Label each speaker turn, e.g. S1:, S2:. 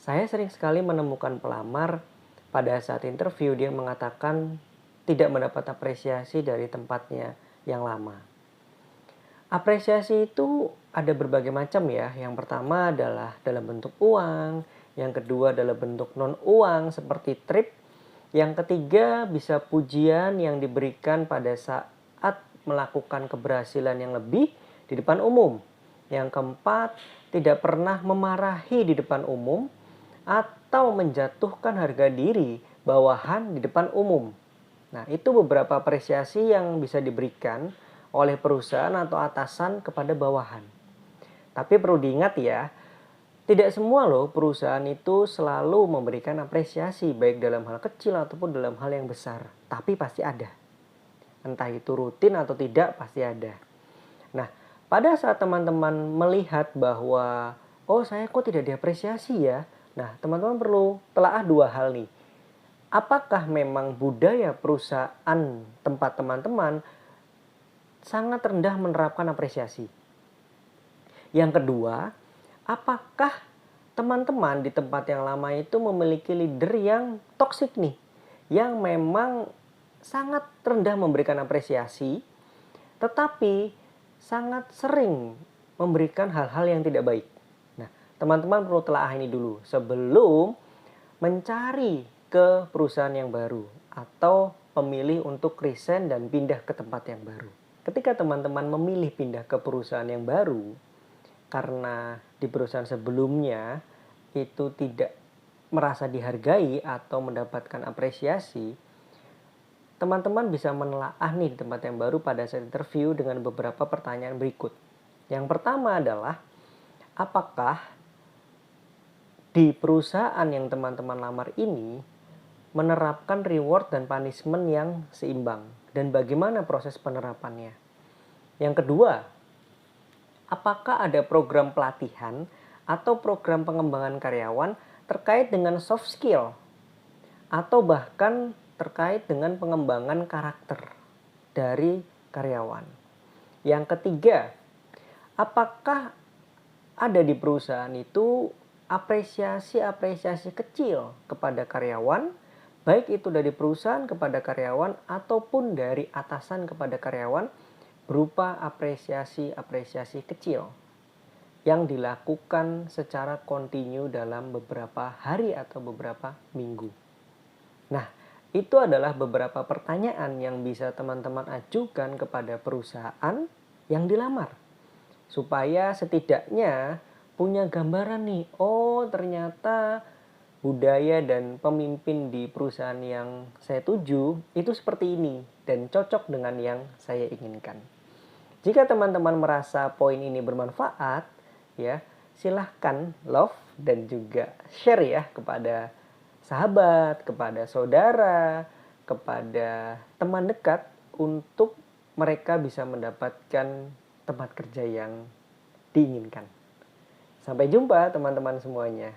S1: Saya sering sekali menemukan pelamar pada saat interview dia mengatakan tidak mendapat apresiasi dari tempatnya yang lama. Apresiasi itu ada berbagai macam ya. Yang pertama adalah dalam bentuk uang, yang kedua dalam bentuk non-uang seperti trip, yang ketiga bisa pujian yang diberikan pada saat melakukan keberhasilan yang lebih di depan umum. Yang keempat, tidak pernah memarahi di depan umum atau menjatuhkan harga diri bawahan di depan umum. Nah, itu beberapa apresiasi yang bisa diberikan oleh perusahaan atau atasan kepada bawahan. Tapi perlu diingat ya, tidak semua loh perusahaan itu selalu memberikan apresiasi baik dalam hal kecil ataupun dalam hal yang besar. Tapi pasti ada. Entah itu rutin atau tidak pasti ada. Nah, pada saat teman-teman melihat bahwa saya kok tidak diapresiasi ya. Nah, teman-teman perlu telaah dua hal nih. Apakah memang budaya perusahaan tempat teman-teman sangat rendah menerapkan apresiasi? Yang kedua, apakah teman-teman di tempat yang lama itu memiliki leader yang toksik nih, yang memang sangat rendah memberikan apresiasi, tetapi sangat sering memberikan hal-hal yang tidak baik. Nah, teman-teman perlu telaah ini dulu sebelum mencari ke perusahaan yang baru atau memilih untuk resign dan pindah ke tempat yang baru. Ketika teman-teman memilih pindah ke perusahaan yang baru, karena di perusahaan sebelumnya itu tidak merasa dihargai atau mendapatkan apresiasi, teman-teman bisa menelaah nih di tempat yang baru pada saat interview dengan beberapa pertanyaan berikut. Yang pertama adalah, apakah di perusahaan yang teman-teman lamar ini menerapkan reward dan punishment yang seimbang, dan bagaimana proses penerapannya? Yang kedua, apakah ada program pelatihan atau program pengembangan karyawan terkait dengan soft skill atau bahkan terkait dengan pengembangan karakter dari karyawan? Yang ketiga, apakah ada di perusahaan itu apresiasi-apresiasi kecil kepada karyawan, baik itu dari perusahaan kepada karyawan ataupun dari atasan kepada karyawan, berupa apresiasi-apresiasi kecil yang dilakukan secara kontinu dalam beberapa hari atau beberapa minggu. Nah, itu adalah beberapa pertanyaan yang bisa teman-teman ajukan kepada perusahaan yang dilamar, supaya setidaknya punya gambaran nih, ternyata budaya dan pemimpin di perusahaan yang saya tuju itu seperti ini dan cocok dengan yang saya inginkan. Jika teman-teman merasa poin ini bermanfaat, ya, silahkan love dan juga share ya kepada sahabat, kepada saudara, kepada teman dekat untuk mereka bisa mendapatkan tempat kerja yang diinginkan. Sampai jumpa teman-teman semuanya.